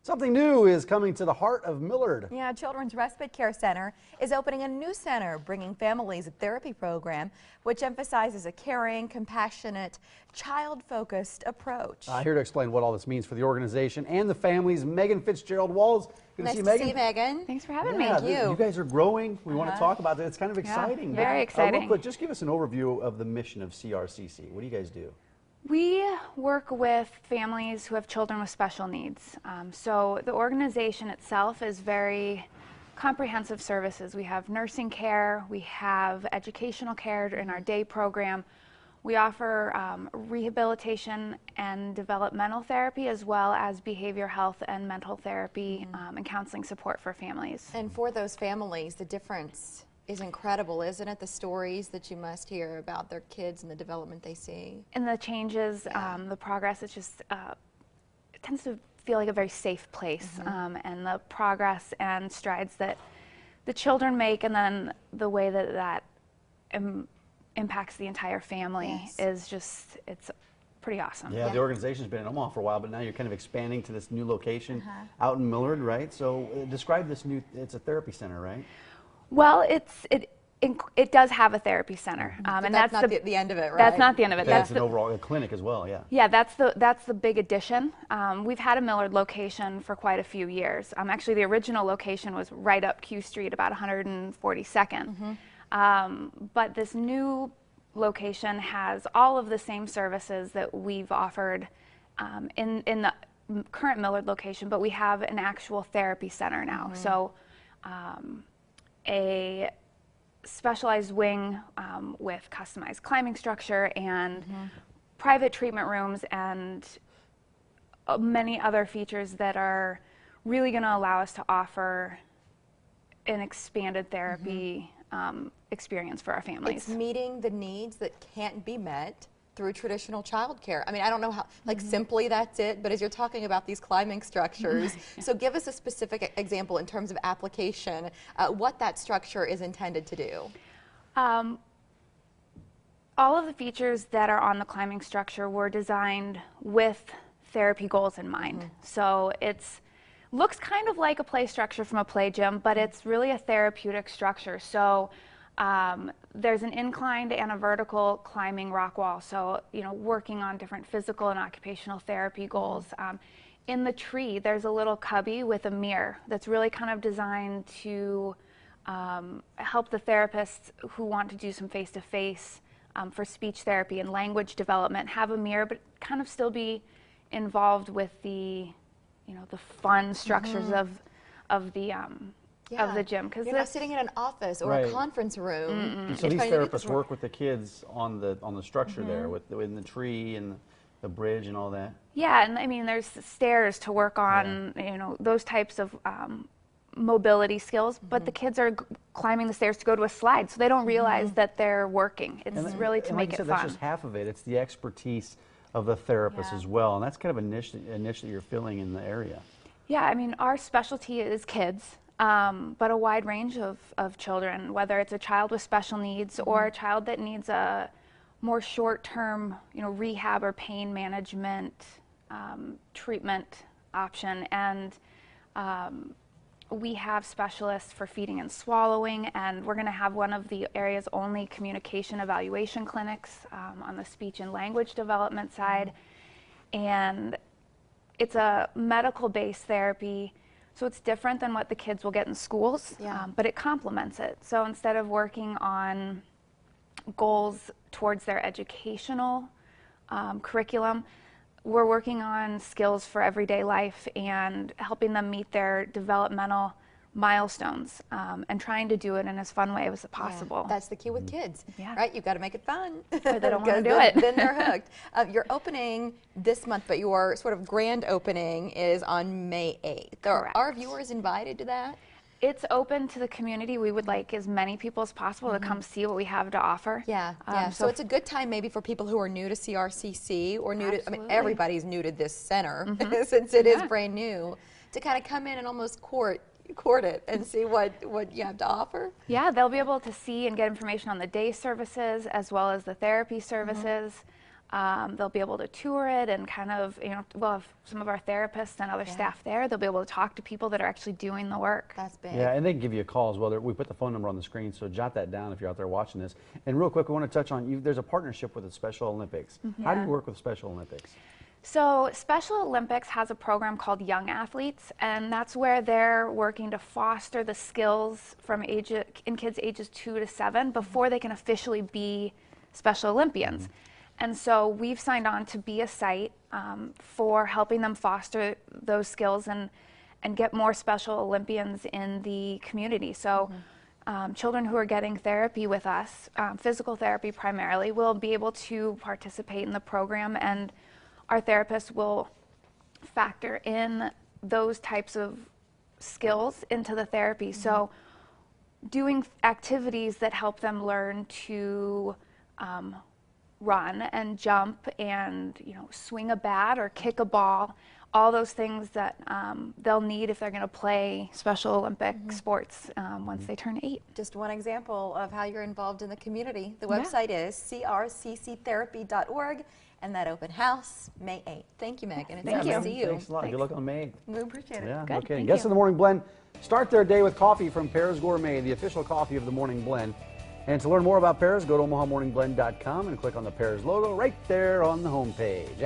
Something new is coming to the heart of Millard. Yeah, Children's Respite Care Center is opening a new center, bringing families a therapy program, which emphasizes a caring, compassionate, child-focused approach. Here to explain what all this means for the organization and the families, Megan Fitzgerald-Walls. Good Nice to see you, to Megan. see you, Megan. Thanks for having me. Thank you. You guys are growing. We want to talk about that. It's kind of exciting. Very exciting. Real quick, just give us an overview of the mission of CRCC. What do you guys do? We work with families who have children with special needs. So the organization itself is very comprehensive services. We have nursing care, we have educational care in our day program. We offer rehabilitation and developmental therapy, as well as behavior health and mental therapy and counseling support for families. And for those families, the difference is incredible, isn't it? The stories that you must hear about their kids and the development they see. And the changes, the progress, it's just, it tends to feel like a very safe place. And the progress and strides that the children make, and then the way that that impacts the entire family is just, it's pretty awesome. Yeah, the organization's been in Omaha for a while, but now you're kind of expanding to this new location out in Millard, right? So describe this new, it's a therapy center, right? Well, it does have a therapy center, and that's not the end of it, right? That's not the end of it. That's an overall clinic as well, yeah. Yeah, that's the big addition. We've had a Millard location for quite a few years. Actually, the original location was right up Q Street, about 142nd. But this new location has all of the same services that we've offered in the current Millard location, but we have an actual therapy center now. So. A specialized wing with customized climbing structure and private treatment rooms and many other features that are really going to allow us to offer an expanded therapy experience for our families. It's meeting the needs that can't be met through traditional childcare. I mean, I don't know how, like simply that's it, but as you're talking about these climbing structures, so give us a specific example in terms of application, what that structure is intended to do. All of the features that are on the climbing structure were designed with therapy goals in mind. So it's looks kind of like a play structure from a play gym, but it's really a therapeutic structure. So there's an inclined and a vertical climbing rock wall, so working on different physical and occupational therapy goals. In the tree, there's a little cubby with a mirror that's really kind of designed to help the therapists who want to do some face-to-face for speech therapy and language development have a mirror, but kind of still be involved with the the fun structures of the gym, because you're not sitting in an office or a conference room. So these therapists work with the kids on the structure there, in the tree and the bridge and all that. Yeah, and I mean there's stairs to work on, those types of mobility skills, but the kids are climbing the stairs to go to a slide, so they don't realize that they're working. It's really to make it fun. That's just half of it. It's the expertise of the therapist as well, and that's kind of a niche that you're filling in the area. Yeah, I mean our specialty is kids. But a wide range of children, whether it's a child with special needs or a child that needs a more short-term, rehab or pain management treatment option. And we have specialists for feeding and swallowing, and we're going to have one of the area's only communication evaluation clinics on the speech and language development side. And it's a medical-based therapy. So it's different than what the kids will get in schools, but it complements it. So instead of working on goals towards their educational curriculum, we're working on skills for everyday life and helping them meet their developmental milestones and trying to do it in as fun way as possible. That's the key with kids, right? You've got to make it fun. Or they don't want to do it. Then they're hooked. You're opening this month, but your sort of grand opening is on May 8th. Correct. Are viewers invited to that? It's open to the community. We would like as many people as possible to come see what we have to offer. So it's a good time maybe for people who are new to CRCC or new to, I mean, everybody's new to this center since it is brand new, to kind of come in and almost court it and see what you have to offer. Yeah, they'll be able to see and get information on the day services as well as the therapy services. They'll be able to tour it and kind of, we'll have some of our therapists and other staff there. They'll be able to talk to people that are actually doing the work. That's big. Yeah, and they can give you a call as well. We put the phone number on the screen, so jot that down if you're out there watching this. And real quick, we want to touch on, there's a partnership with the Special Olympics. How do you work with Special Olympics? So Special Olympics has a program called Young Athletes, and that's where they're working to foster the skills from in kids ages 2 to 7 before they can officially be Special Olympians. And so we've signed on to be a site for helping them foster those skills and get more Special Olympians in the community. So children who are getting therapy with us, physical therapy primarily, will be able to participate in the program, and our therapists will factor in those types of skills into the therapy. So doing activities that help them learn to run and jump and swing a bat or kick a ball, all those things that they'll need if they're going to play Special Olympic sports once they turn 8. Just one example of how you're involved in the community. The website is crcctherapy.org, and that open house, May 8th. Thank you, Megan. It's Thank nice you. to see you. Thanks a lot. Good luck on May 8th. We appreciate it. Yeah, Good, okay. thank Guests you. of the Morning Blend start their day with coffee from Pear's Gourmet, the official coffee of the Morning Blend. And to learn more about Pear's, go to omahamorningblend.com and click on the Pear's logo right there on the homepage.